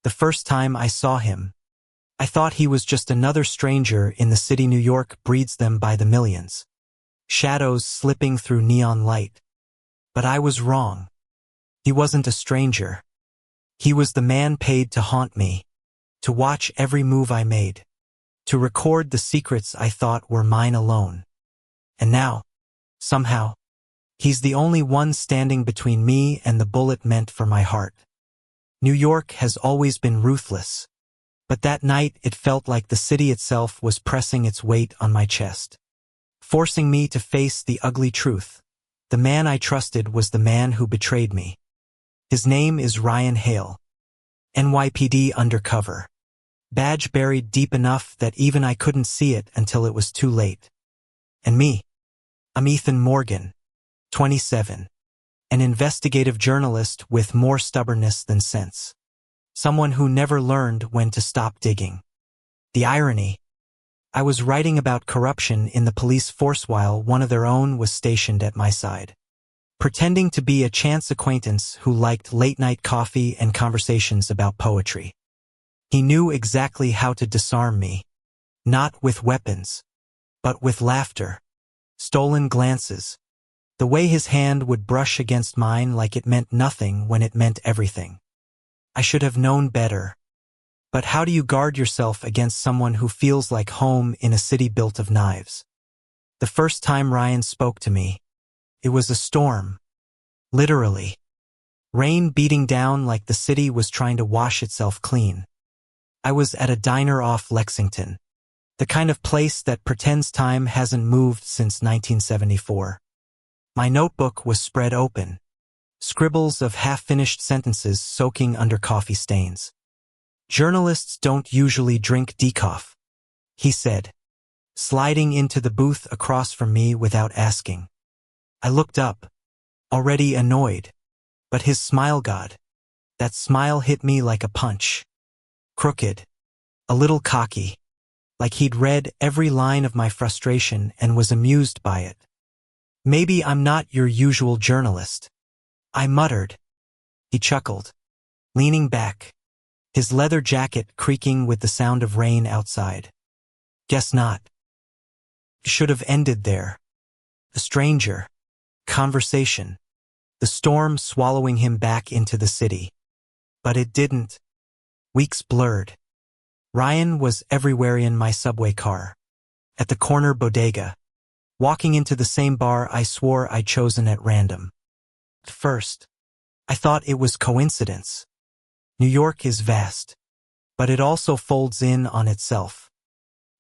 The first time I saw him, I thought he was just another stranger in the city New York breeds them by the millions. Shadows slipping through neon light. But I was wrong. He wasn't a stranger. He was the man paid to haunt me, to watch every move I made, to record the secrets I thought were mine alone. And now, somehow, he's the only one standing between me and the bullet meant for my heart. New York has always been ruthless, but that night it felt like the city itself was pressing its weight on my chest, forcing me to face the ugly truth. The man I trusted was the man who betrayed me. His name is Ryan Hale. NYPD Undercover. Badge buried deep enough that even I couldn't see it until it was too late. And me? I'm Ethan Morgan, 27. An investigative journalist with more stubbornness than sense. Someone who never learned when to stop digging. The irony. I was writing about corruption in the police force while one of their own was stationed at my side, pretending to be a chance acquaintance who liked late-night coffee and conversations about poetry. He knew exactly how to disarm me, not with weapons, but with laughter, stolen glances, the way his hand would brush against mine like it meant nothing when it meant everything. I should have known better. But how do you guard yourself against someone who feels like home in a city built of knives? The first time Ryan spoke to me, it was a storm. Literally. Rain beating down like the city was trying to wash itself clean. I was at a diner off Lexington, the kind of place that pretends time hasn't moved since 1974. My notebook was spread open, scribbles of half-finished sentences soaking under coffee stains. Journalists don't usually drink decaf, he said, sliding into the booth across from me without asking. I looked up, already annoyed, but his smile, God, that smile hit me like a punch. Crooked, a little cocky, like he'd read every line of my frustration and was amused by it. Maybe I'm not your usual journalist, I muttered. He chuckled, leaning back, his leather jacket creaking with the sound of rain outside. Guess not. Should have ended there. A stranger. Conversation. The storm swallowing him back into the city. But it didn't. Weeks blurred. Ryan was everywhere in my subway car. At the corner bodega. Walking into the same bar I swore I'd chosen at random. At first, I thought it was coincidence. New York is vast, but it also folds in on itself.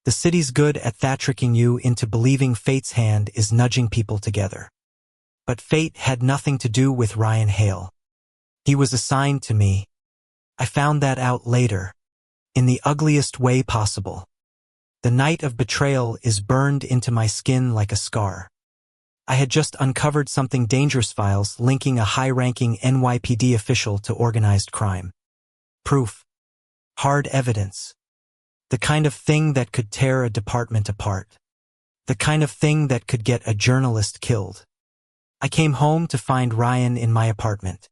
The city's good at tricking you into believing fate's hand is nudging people together. But fate had nothing to do with Ryan Hale. He was assigned to me. I found that out later, in the ugliest way possible. The night of betrayal is burned into my skin like a scar. I had just uncovered something dangerous, files linking a high-ranking NYPD official to organized crime. Proof. Hard evidence. The kind of thing that could tear a department apart. The kind of thing that could get a journalist killed. I came home to find Ryan in my apartment,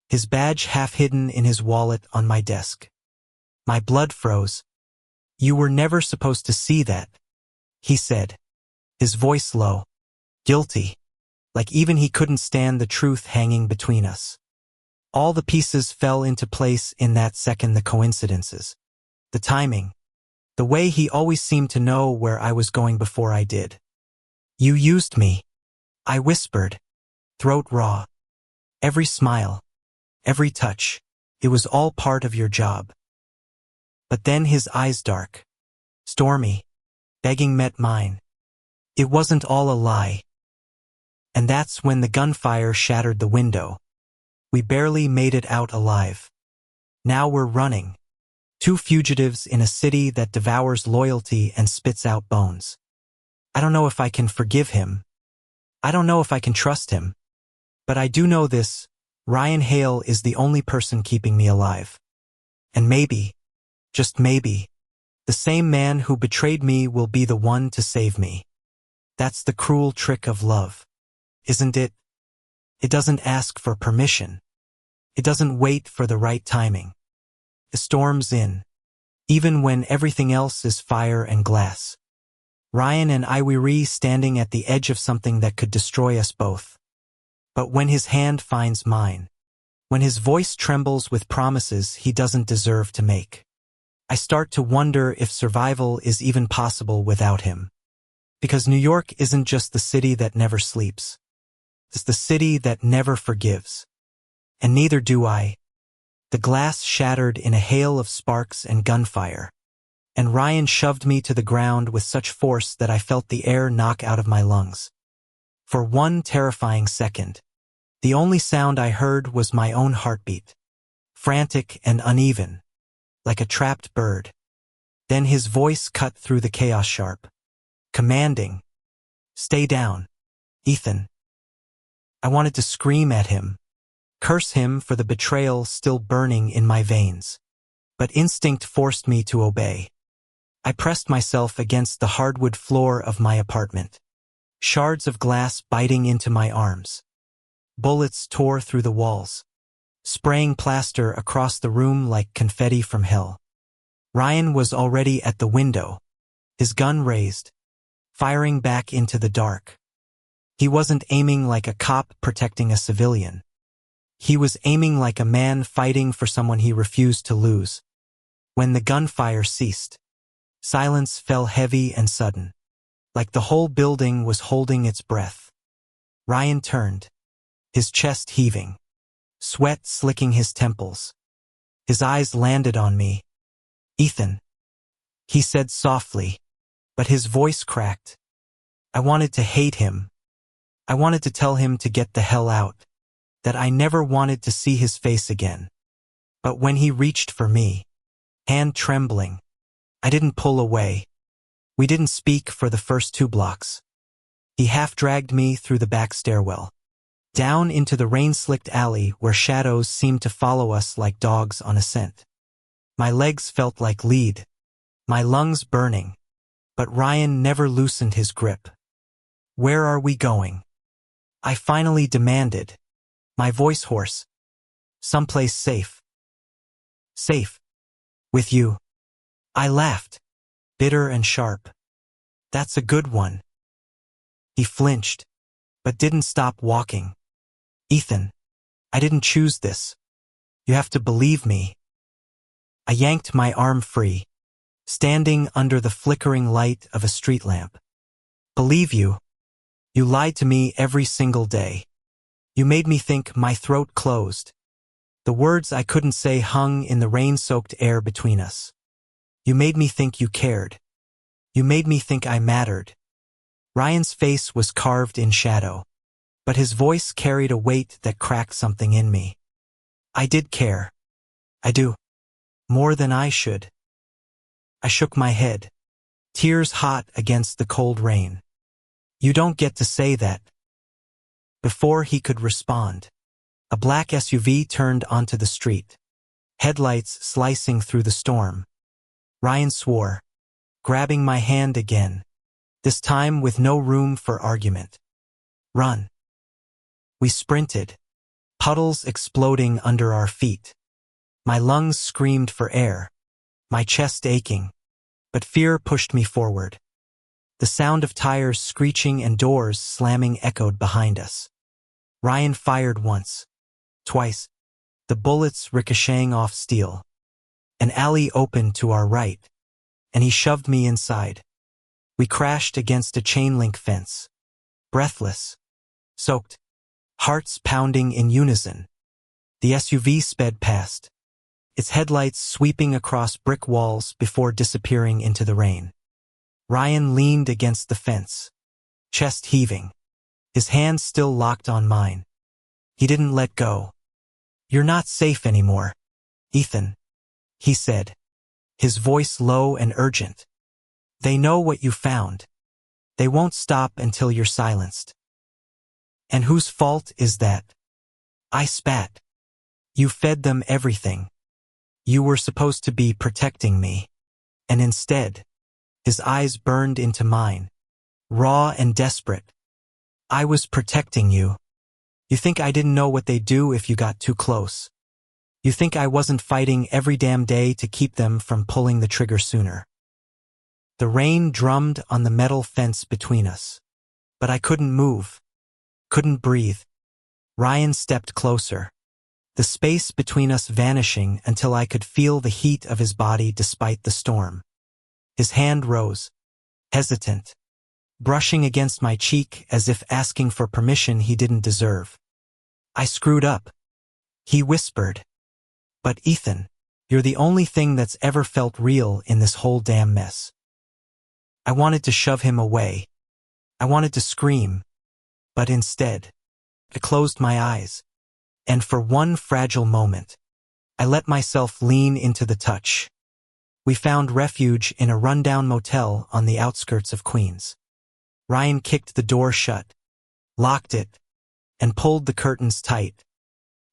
his badge half hidden in his wallet on my desk. My blood froze. You were never supposed to see that, he said, his voice low, guilty, like even he couldn't stand the truth hanging between us. All the pieces fell into place in that second, the coincidences, the timing, the way he always seemed to know where I was going before I did. You used me, I whispered, throat raw. Every smile, every touch, it was all part of your job. But then his eyes dark, stormy, begging met mine. It wasn't all a lie. And that's when the gunfire shattered the window. We barely made it out alive. Now we're running. Two fugitives in a city that devours loyalty and spits out bones. I don't know if I can forgive him. I don't know if I can trust him. But I do know this, Ryan Hale is the only person keeping me alive. And maybe, just maybe, the same man who betrayed me will be the one to save me. That's the cruel trick of love, isn't it? It doesn't ask for permission. It doesn't wait for the right timing. The storm's in, even when everything else is fire and glass. Ryan and I were standing at the edge of something that could destroy us both. But when his hand finds mine, when his voice trembles with promises he doesn't deserve to make, I start to wonder if survival is even possible without him. Because New York isn't just the city that never sleeps. It's the city that never forgives. And neither do I. The glass shattered in a hail of sparks and gunfire, and Ryan shoved me to the ground with such force that I felt the air knock out of my lungs. For one terrifying second, the only sound I heard was my own heartbeat, frantic and uneven, like a trapped bird. Then his voice cut through the chaos sharp, commanding, "Stay down, Ethan." I wanted to scream at him, curse him for the betrayal still burning in my veins. But instinct forced me to obey. I pressed myself against the hardwood floor of my apartment, shards of glass biting into my arms. Bullets tore through the walls, spraying plaster across the room like confetti from hell. Ryan was already at the window, his gun raised, firing back into the dark. He wasn't aiming like a cop protecting a civilian. He was aiming like a man fighting for someone he refused to lose. When the gunfire ceased, silence fell heavy and sudden, like the whole building was holding its breath. Ryan turned, his chest heaving, sweat slicking his temples. His eyes landed on me. "Ethan," he said softly, but his voice cracked. I wanted to hate him. I wanted to tell him to get the hell out, that I never wanted to see his face again. But when he reached for me, hand trembling, I didn't pull away. We didn't speak for the first 2 blocks. He half-dragged me through the back stairwell, down into the rain-slicked alley where shadows seemed to follow us like dogs on a scent. My legs felt like lead, my lungs burning, but Ryan never loosened his grip. "Where are we going?" I finally demanded, my voice hoarse. "Someplace safe." "Safe? With you?" I laughed, bitter and sharp. "That's a good one." He flinched, but didn't stop walking. "Ethan, I didn't choose this. You have to believe me." I yanked my arm free, standing under the flickering light of a street lamp. "Believe you? You lied to me every single day. You made me think my throat closed. The words I couldn't say hung in the rain-soaked air between us. You made me think you cared. You made me think I mattered." Ryan's face was carved in shadow, but his voice carried a weight that cracked something in me. "I did care. I do. More than I should." I shook my head, tears hot against the cold rain. "You don't get to say that." Before he could respond, a black SUV turned onto the street, headlights slicing through the storm. Ryan swore, grabbing my hand again, this time with no room for argument. "Run." We sprinted, puddles exploding under our feet. My lungs screamed for air, my chest aching, but fear pushed me forward. The sound of tires screeching and doors slamming echoed behind us. Ryan fired once, twice, the bullets ricocheting off steel. An alley opened to our right, and he shoved me inside. We crashed against a chain-link fence, breathless, soaked, hearts pounding in unison. The SUV sped past, its headlights sweeping across brick walls before disappearing into the rain. Ryan leaned against the fence, chest heaving, his hand still locked on mine. He didn't let go. "You're not safe anymore, Ethan," he said, his voice low and urgent. "They know what you found. They won't stop until you're silenced." "And whose fault is that?" I spat. "You fed them everything. You were supposed to be protecting me. And instead," his eyes burned into mine, raw and desperate, "I was protecting you. You think I didn't know what they'd do if you got too close?" You think I wasn't fighting every damn day to keep them from pulling the trigger sooner? The rain drummed on the metal fence between us. But I couldn't move, couldn't breathe. Ryan stepped closer, the space between us vanishing until I could feel the heat of his body despite the storm. His hand rose, hesitant, brushing against my cheek as if asking for permission he didn't deserve. I screwed up, he whispered. But Ethan, you're the only thing that's ever felt real in this whole damn mess. I wanted to shove him away. I wanted to scream. But instead, I closed my eyes. And for one fragile moment, I let myself lean into the touch. We found refuge in a rundown motel on the outskirts of Queens. Ryan kicked the door shut, locked it, and pulled the curtains tight.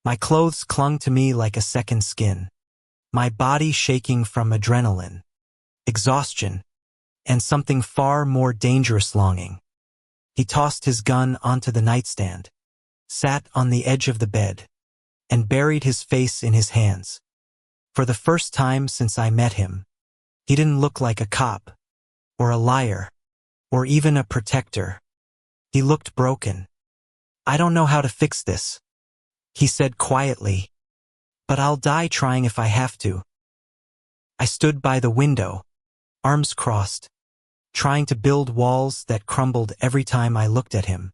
My clothes clung to me like a second skin, my body shaking from adrenaline, exhaustion, and something far more dangerous longing. He tossed his gun onto the nightstand, sat on the edge of the bed, and buried his face in his hands. For the first time since I met him, he didn't look like a cop, or a liar, or even a protector. He looked broken. I don't know how to fix this, he said quietly, but I'll die trying if I have to. I stood by the window, arms crossed, trying to build walls that crumbled every time I looked at him.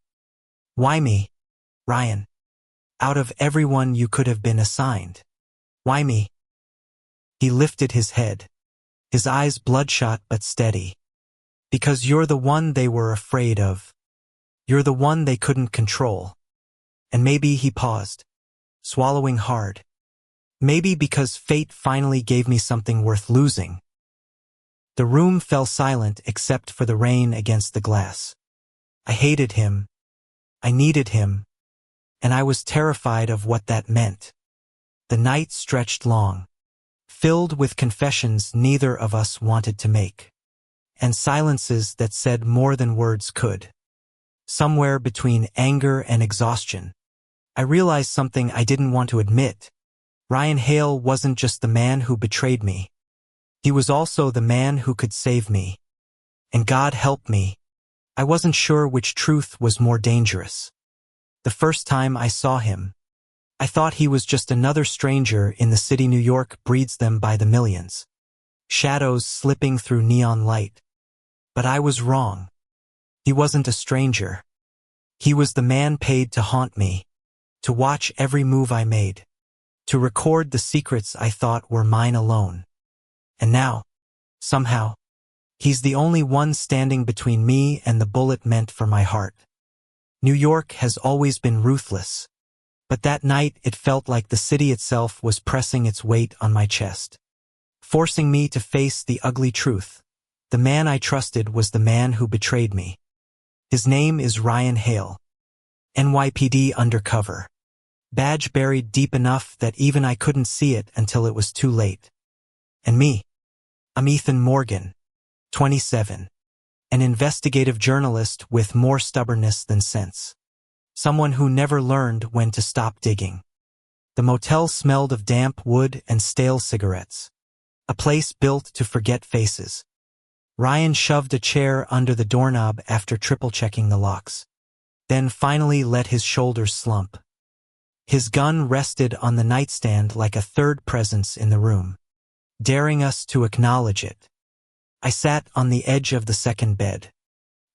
Why me, Ryan? Out of everyone you could have been assigned. Why me? He lifted his head, his eyes bloodshot but steady. Because you're the one they were afraid of. You're the one they couldn't control. And maybe he paused, swallowing hard. Maybe because fate finally gave me something worth losing. The room fell silent except for the rain against the glass. I hated him. I needed him. And I was terrified of what that meant. The night stretched long, filled with confessions neither of us wanted to make, and silences that said more than words could. Somewhere between anger and exhaustion, I realized something I didn't want to admit. Ryan Hale wasn't just the man who betrayed me. He was also the man who could save me. And God help me, I wasn't sure which truth was more dangerous. The first time I saw him, I thought he was just another stranger in the city New York breeds them by the millions. Shadows slipping through neon light. But I was wrong. He wasn't a stranger. He was the man paid to haunt me, to watch every move I made, to record the secrets I thought were mine alone. And now, somehow, he's the only one standing between me and the bullet meant for my heart. New York has always been ruthless, but that night it felt like the city itself was pressing its weight on my chest, forcing me to face the ugly truth. The man I trusted was the man who betrayed me. His name is Ryan Hale. NYPD Undercover. Badge buried deep enough that even I couldn't see it until it was too late. And me? I'm Ethan Morgan, 27. An investigative journalist with more stubbornness than sense. Someone who never learned when to stop digging. The motel smelled of damp wood and stale cigarettes. A place built to forget faces. Ryan shoved a chair under the doorknob after triple-checking the locks. Then finally let his shoulders slump. His gun rested on the nightstand like a third presence in the room, daring us to acknowledge it. I sat on the edge of the second bed,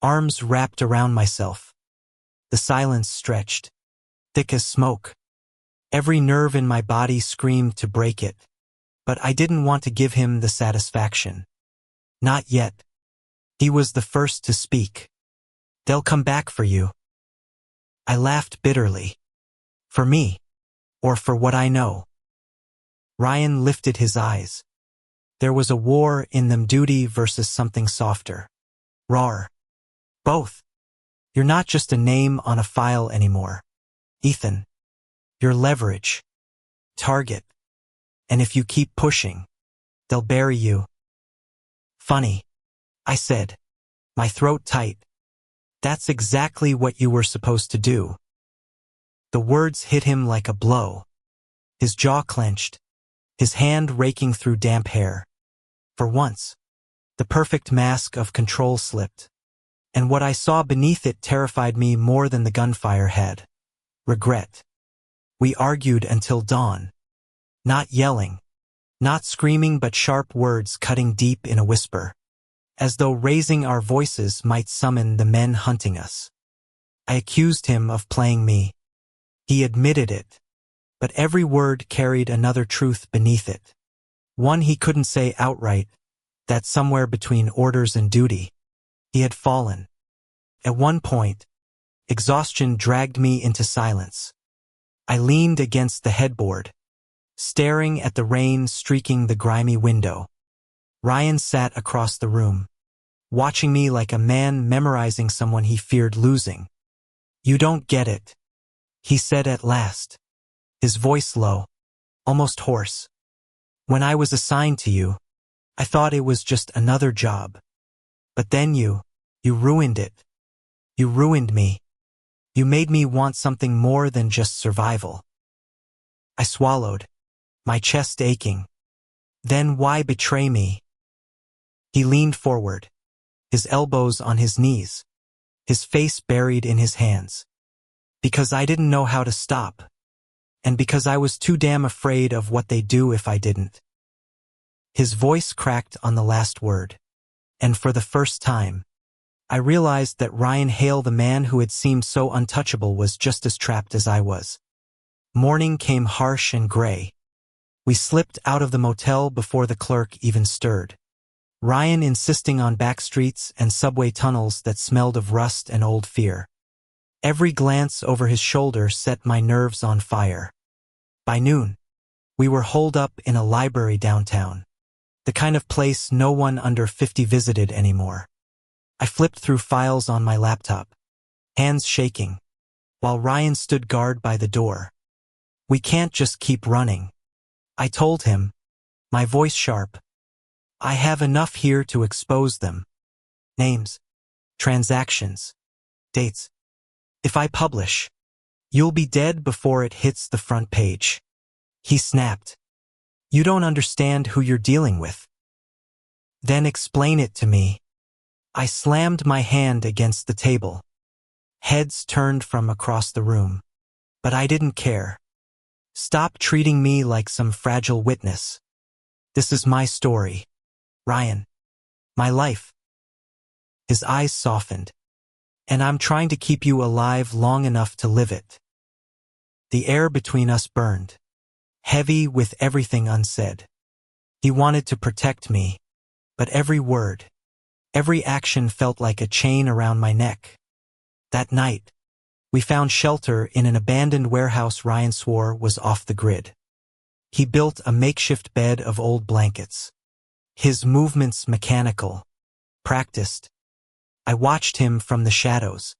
arms wrapped around myself. The silence stretched, thick as smoke. Every nerve in my body screamed to break it, but I didn't want to give him the satisfaction. Not yet. He was the first to speak. They'll come back for you. I laughed bitterly. For me, or for what I know. Ryan lifted his eyes. There was a war in them, duty versus something softer. Rawer. Both. You're not just a name on a file anymore, Ethan. You're leverage. Target. And if you keep pushing, they'll bury you. Funny, I said, my throat tight. That's exactly what you were supposed to do. The words hit him like a blow. his jaw clenched, his hand raking through damp hair. For once, the perfect mask of control slipped, and what I saw beneath it terrified me more than the gunfire had. Regret. We argued until dawn. Not yelling, not screaming, but sharp words cutting deep in a whisper, as though raising our voices might summon the men hunting us. I accused him of playing me. He admitted it, but every word carried another truth beneath it. One he couldn't say outright, that somewhere between orders and duty, he had fallen. At one point, exhaustion dragged me into silence. I leaned against the headboard, staring at the rain streaking the grimy window. Ryan sat across the room, watching me like a man memorizing someone he feared losing. "You don't get it," he said at last, his voice low, almost hoarse. "When I was assigned to you, I thought it was just another job. But then you ruined it. You ruined me. You made me want something more than just survival." I swallowed, my chest aching. "Then why betray me?" He leaned forward, his elbows on his knees, his face buried in his hands. "Because I didn't know how to stop. And because I was too damn afraid of what they'd do if I didn't." His voice cracked on the last word, and for the first time, I realized that Ryan Hale, the man who had seemed so untouchable, was just as trapped as I was. Morning came harsh and gray. We slipped out of the motel before the clerk even stirred. Ryan insisting on back streets and subway tunnels that smelled of rust and old fear. Every glance over his shoulder set my nerves on fire. By noon, we were holed up in a library downtown, the kind of place no one under 50 visited anymore. I flipped through files on my laptop, hands shaking, while Ryan stood guard by the door. "We can't just keep running," I told him, my voice sharp. "I have enough here to expose them. Names, transactions, dates. If I publish, you'll be dead before it hits the front page." He snapped. "You don't understand who you're dealing with." "Then explain it to me." I slammed my hand against the table. Heads turned from across the room, but I didn't care. "Stop treating me like some fragile witness. This is my story, Ryan. My life." His eyes softened. "And I'm trying to keep you alive long enough to live it." The air between us burned, heavy with everything unsaid. He wanted to protect me, but every word, every action felt like a chain around my neck. That night, we found shelter in an abandoned warehouse Ryan swore was off the grid. He built a makeshift bed of old blankets, his movements mechanical, practiced. I watched him from the shadows,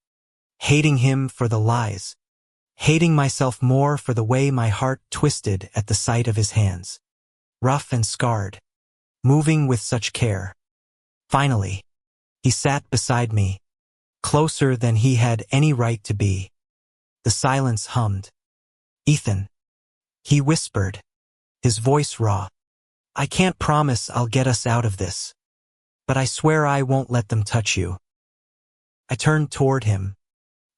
hating him for the lies, hating myself more for the way my heart twisted at the sight of his hands, rough and scarred, moving with such care. Finally, he sat beside me, closer than he had any right to be. The silence hummed. "Ethan," he whispered, his voice raw. "I can't promise I'll get us out of this, but I swear I won't let them touch you." I turned toward him,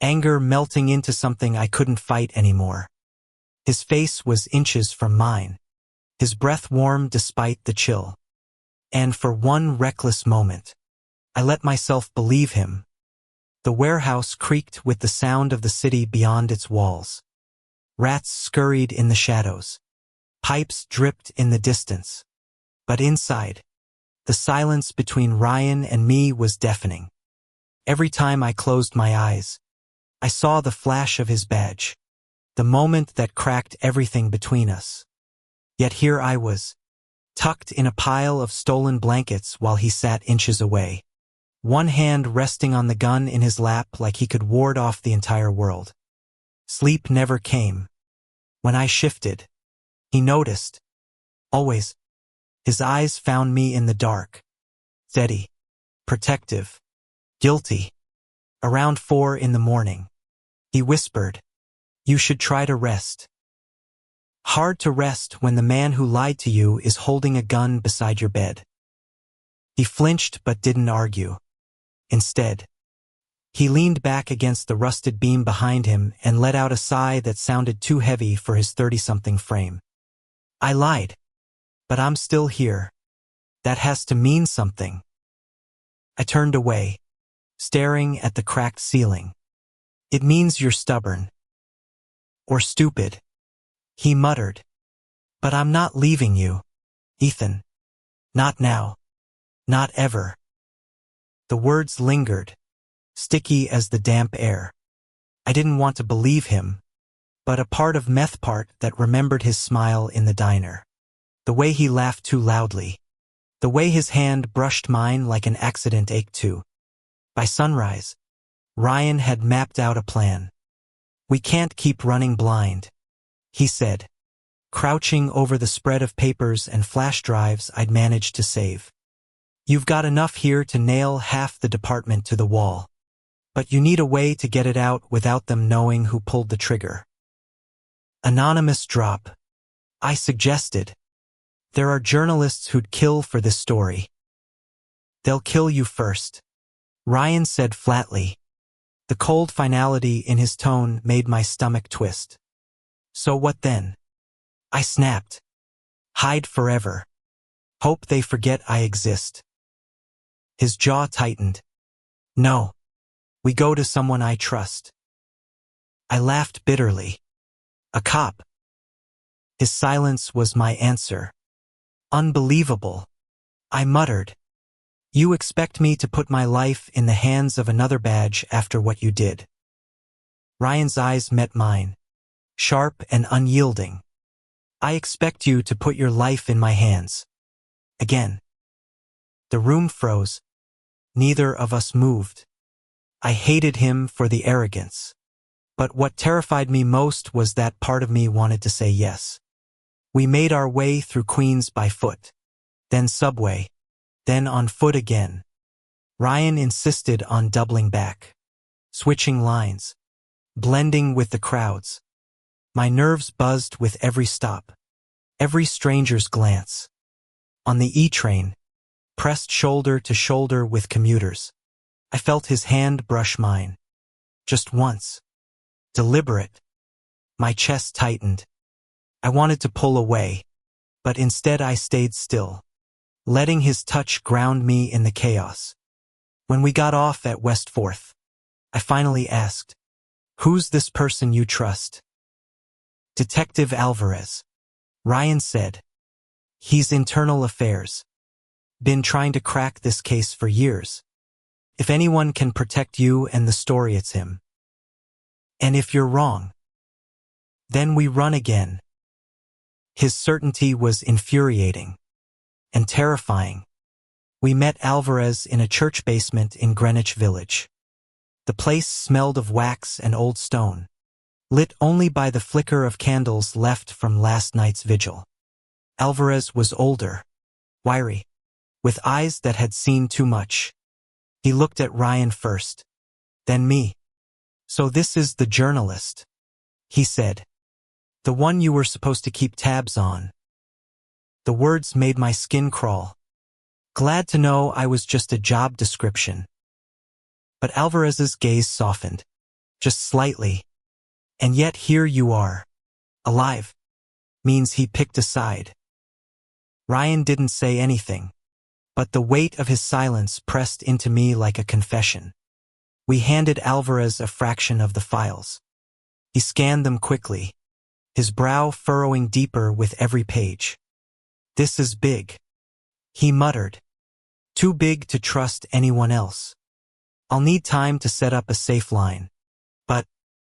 anger melting into something I couldn't fight anymore. His face was inches from mine, his breath warm despite the chill. And for one reckless moment, I let myself believe him. The warehouse creaked with the sound of the city beyond its walls. Rats scurried in the shadows. Pipes dripped in the distance. But inside, the silence between Ryan and me was deafening. Every time I closed my eyes, I saw the flash of his badge, the moment that cracked everything between us. Yet here I was, tucked in a pile of stolen blankets while he sat inches away, one hand resting on the gun in his lap like he could ward off the entire world. Sleep never came. When I shifted, he noticed. Always, his eyes found me in the dark, steady, protective, guilty. Around 4 in the morning, he whispered, "You should try to rest." Hard to rest when the man who lied to you is holding a gun beside your bed. He flinched but didn't argue. Instead, he leaned back against the rusted beam behind him and let out a sigh that sounded too heavy for his 30-something frame. I lied. But I'm still here. That has to mean something. I turned away, staring at the cracked ceiling. It means you're stubborn. Or stupid. He muttered. But I'm not leaving you, Ethan. Not now. Not ever. The words lingered, sticky as the damp air. I didn't want to believe him, but a part of meth part that remembered his smile in the diner. The way he laughed too loudly. The way his hand brushed mine like an accident ached too. By sunrise, Ryan had mapped out a plan. We can't keep running blind, he said, crouching over the spread of papers and flash drives I'd managed to save. You've got enough here to nail half the department to the wall. But you need a way to get it out without them knowing who pulled the trigger. Anonymous drop. I suggested. There are journalists who'd kill for this story. They'll kill you first, Ryan said flatly. The cold finality in his tone made my stomach twist. So what then? I snapped. Hide forever. Hope they forget I exist. His jaw tightened. No. We go to someone I trust. I laughed bitterly. A cop. His silence was my answer. Unbelievable. I muttered. You expect me to put my life in the hands of another badge after what you did. Ryan's eyes met mine, sharp and unyielding. I expect you to put your life in my hands. Again. The room froze. Neither of us moved. I hated him for the arrogance. But what terrified me most was that part of me wanted to say yes. We made our way through Queens by foot, then subway, then on foot again. Ryan insisted on doubling back, switching lines, blending with the crowds. My nerves buzzed with every stop, every stranger's glance. On the E-train, pressed shoulder to shoulder with commuters, I felt his hand brush mine. Just once. Deliberate. My chest tightened. I wanted to pull away, but instead I stayed still, letting his touch ground me in the chaos. When we got off at West 4th, I finally asked, "Who's this person you trust?" "Detective Alvarez," Ryan said. "He's internal affairs. Been trying to crack this case for years. If anyone can protect you and the story, it's him. And if you're wrong, then we run again." His certainty was infuriating and terrifying. We met Alvarez in a church basement in Greenwich Village. The place smelled of wax and old stone, lit only by the flicker of candles left from last night's vigil. Alvarez was older, wiry, with eyes that had seen too much. He looked at Ryan first, then me. "So this is the journalist," he said. "The one you were supposed to keep tabs on." The words made my skin crawl. Glad to know I was just a job description. But Alvarez's gaze softened, just slightly. "And yet here you are, alive. Means he picked a side." Ryan didn't say anything, but the weight of his silence pressed into me like a confession. We handed Alvarez a fraction of the files. He scanned them quickly, his brow furrowing deeper with every page. "This is big," he muttered. "Too big to trust anyone else. I'll need time to set up a safe line." But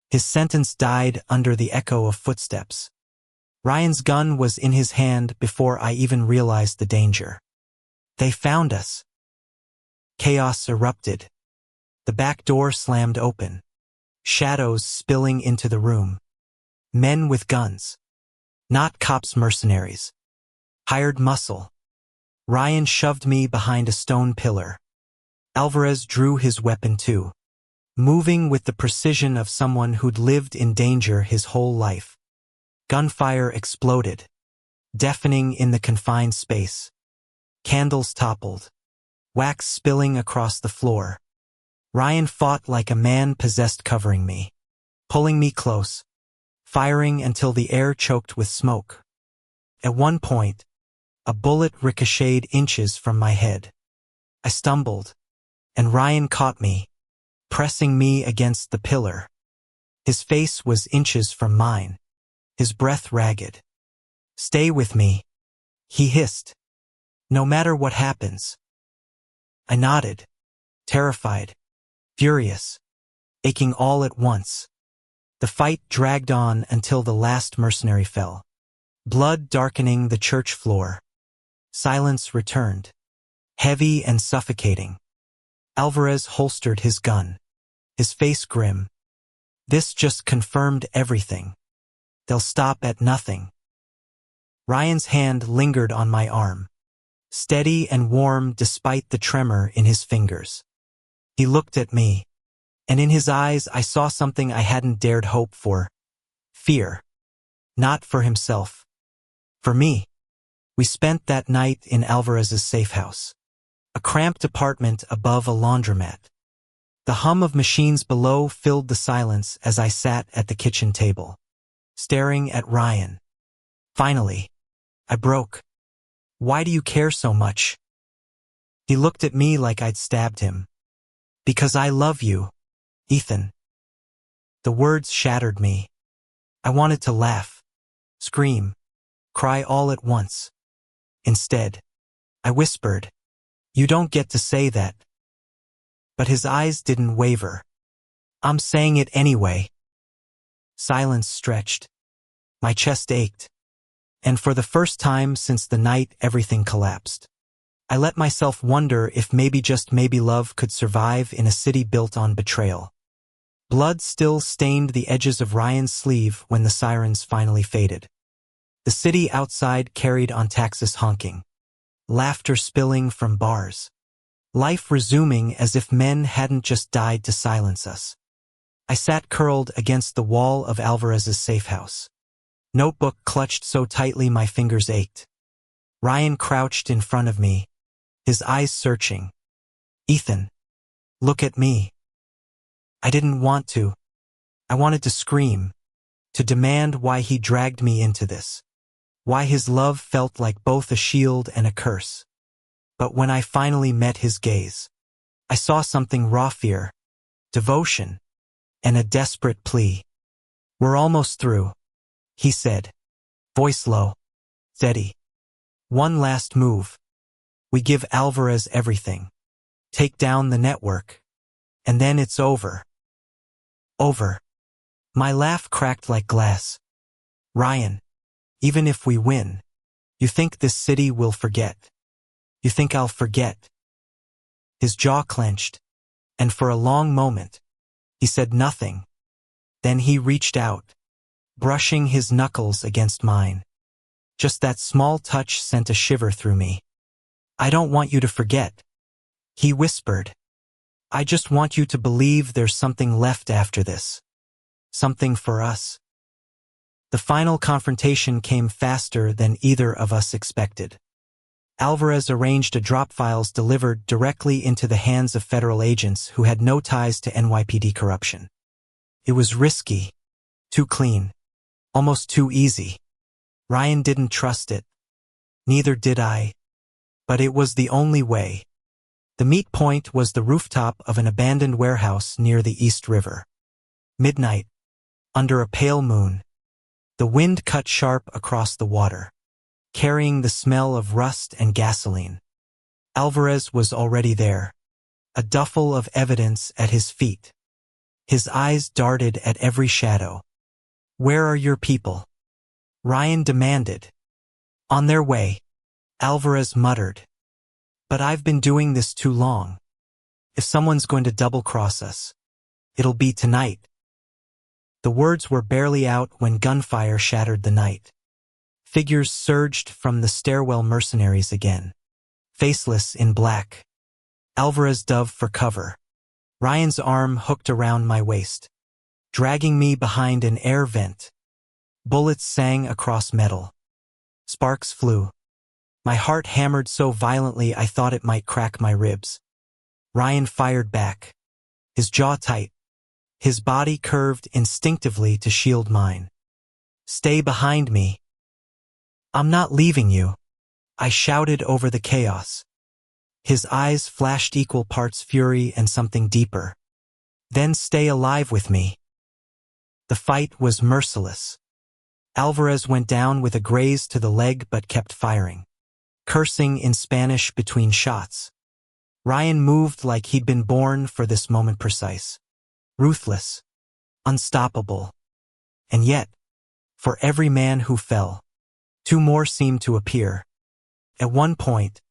his sentence died under the echo of footsteps. Ryan's gun was in his hand before I even realized the danger. "They found us." Chaos erupted. The back door slammed open, shadows spilling into the room. Men with guns. Not cops, mercenaries. Hired muscle. Ryan shoved me behind a stone pillar. Alvarez drew his weapon too, moving with the precision of someone who'd lived in danger his whole life. Gunfire exploded, deafening in the confined space. Candles toppled, wax spilling across the floor. Ryan fought like a man possessed, covering me, pulling me close, firing until the air choked with smoke. At one point, a bullet ricocheted inches from my head. I stumbled, and Ryan caught me, pressing me against the pillar. His face was inches from mine, his breath ragged. "Stay with me," he hissed. "No matter what happens." I nodded, terrified, furious, aching all at once. The fight dragged on until the last mercenary fell, blood darkening the church floor. Silence returned, heavy and suffocating. Alvarez holstered his gun, his face grim. "This just confirmed everything. They'll stop at nothing." Ryan's hand lingered on my arm, steady and warm despite the tremor in his fingers. He looked at me, and in his eyes I saw something I hadn't dared hope for. Fear. Not for himself. For me. We spent that night in Alvarez's safe house, a cramped apartment above a laundromat. The hum of machines below filled the silence as I sat at the kitchen table, staring at Ryan. Finally, I broke. "Why do you care so much?" He looked at me like I'd stabbed him. "Because I love you, Ethan." The words shattered me. I wanted to laugh, scream, cry all at once. Instead, I whispered, "You don't get to say that." But his eyes didn't waver. "I'm saying it anyway." Silence stretched. My chest ached. And for the first time since the night everything collapsed. I let myself wonder if maybe, just maybe, love could survive in a city built on betrayal. Blood still stained the edges of Ryan's sleeve when the sirens finally faded. The city outside carried on, taxis honking, laughter spilling from bars, life resuming as if men hadn't just died to silence us. I sat curled against the wall of Alvarez's safe house, notebook clutched so tightly my fingers ached. Ryan crouched in front of me, his eyes searching. "Ethan, look at me." I didn't want to. I wanted to scream, to demand why he dragged me into this, why his love felt like both a shield and a curse. But when I finally met his gaze, I saw something raw: fear, devotion, and a desperate plea. "We're almost through," he said, voice low, steady. "One last move. We give Alvarez everything. Take down the network. And then it's over." Over. My laugh cracked like glass. "Ryan, even if we win, you think this city will forget? You think I'll forget?" His jaw clenched, and for a long moment, he said nothing. Then he reached out, brushing his knuckles against mine. Just that small touch sent a shiver through me. "I don't want you to forget," he whispered. "I just want you to believe there's something left after this. Something for us." The final confrontation came faster than either of us expected. Alvarez arranged a drop files delivered directly into the hands of federal agents who had no ties to NYPD corruption. It was risky, too clean, almost too easy. Ryan didn't trust it. Neither did I. But it was the only way. The meet point was the rooftop of an abandoned warehouse near the East River. Midnight, under a pale moon. The wind cut sharp across the water, carrying the smell of rust and gasoline. Alvarez was already there, a duffel of evidence at his feet. His eyes darted at every shadow. "Where are your people?" Ryan demanded. "On their way," Alvarez muttered. "But I've been doing this too long. If someone's going to double-cross us, it'll be tonight." The words were barely out when gunfire shattered the night. Figures surged from the stairwell, mercenaries again, faceless in black. Alvarez dove for cover. Ryan's arm hooked around my waist, dragging me behind an air vent. Bullets sang across metal. Sparks flew. My heart hammered so violently I thought it might crack my ribs. Ryan fired back, his jaw tight, his body curved instinctively to shield mine. "Stay behind me. I'm not leaving you," I shouted over the chaos. His eyes flashed equal parts fury and something deeper. "Then stay alive with me." The fight was merciless. Alvarez went down with a graze to the leg but kept firing, cursing in Spanish between shots. Ryan moved like he'd been born for this moment precise. Ruthless, unstoppable. And yet, for every man who fell, two more seemed to appear. At one point,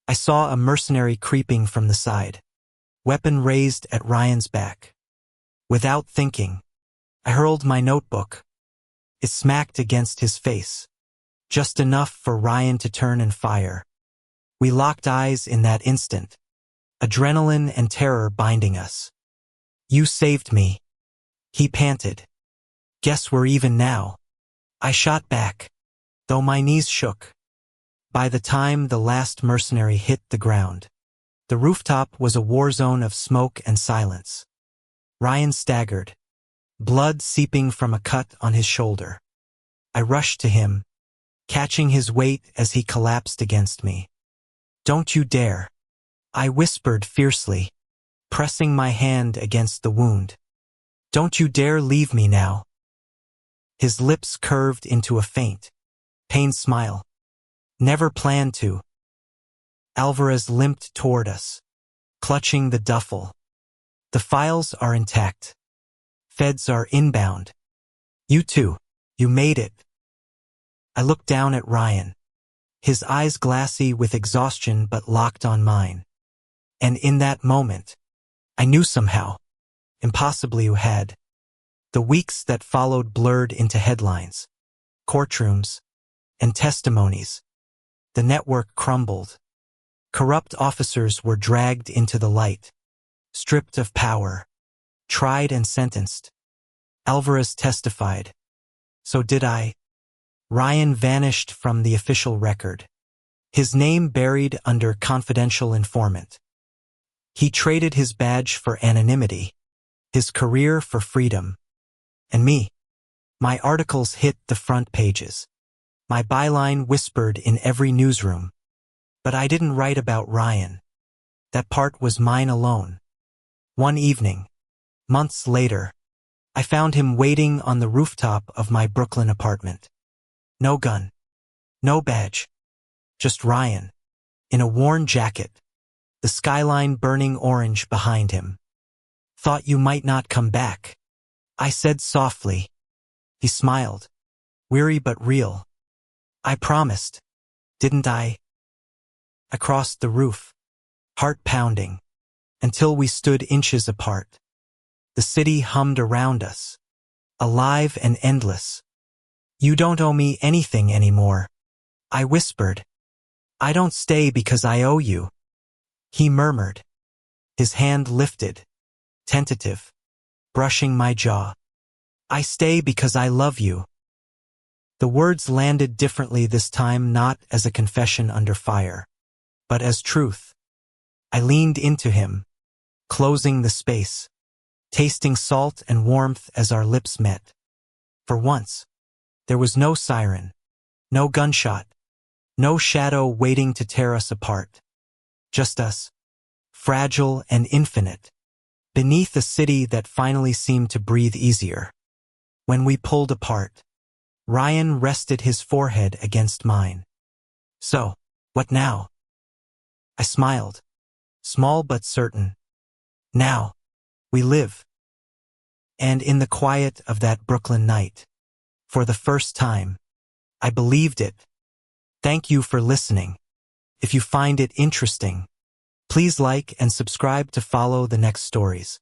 I saw a mercenary creeping from the side, weapon raised at Ryan's back. Without thinking, I hurled my notebook. It smacked against his face, just enough for Ryan to turn and fire. We locked eyes in that instant, adrenaline and terror binding us. "You saved me," he panted. "Guess we're even now." I shot back, though my knees shook. By the time the last mercenary hit the ground, the rooftop was a war zone of smoke and silence. Ryan staggered, blood seeping from a cut on his shoulder. I rushed to him, catching his weight as he collapsed against me. "Don't you dare," I whispered fiercely, pressing my hand against the wound. "Don't you dare leave me now." His lips curved into a faint, pained smile. "Never planned to." Alvarez limped toward us, clutching the duffel. "The files are intact. Feds are inbound. You too, you made it." I looked down at Ryan, his eyes glassy with exhaustion but locked on mine. And in that moment, I knew somehow, impossibly who had. The weeks that followed blurred into headlines, courtrooms, and testimonies. The network crumbled. Corrupt officers were dragged into the light, stripped of power, tried and sentenced. Alvarez testified. So did I. Ryan vanished from the official record, his name buried under confidential informant. He traded his badge for anonymity, his career for freedom. And me, my articles hit the front pages. My byline whispered in every newsroom. But I didn't write about Ryan. That part was mine alone. One evening, months later, I found him waiting on the rooftop of my Brooklyn apartment. No gun, no badge, just Ryan, in a worn jacket, the skyline burning orange behind him. "Thought you might not come back," I said softly. He smiled, weary but real. "I promised, didn't I?" I crossed the roof, heart pounding, until we stood inches apart. The city hummed around us, alive and endless. "You don't owe me anything anymore," I whispered. "I don't stay because I owe you," he murmured. His hand lifted, tentative, brushing my jaw. "I stay because I love you." The words landed differently this time, not as a confession under fire, but as truth. I leaned into him, closing the space, tasting salt and warmth as our lips met. For once, there was no siren, no gunshot, no shadow waiting to tear us apart. Just us, fragile and infinite, beneath a city that finally seemed to breathe easier. When we pulled apart, Ryan rested his forehead against mine. "So, what now?" I smiled, small but certain. "Now, we live." And in the quiet of that Brooklyn night, for the first time, I believed it. Thank you for listening. If you find it interesting, please like and subscribe to follow the next stories.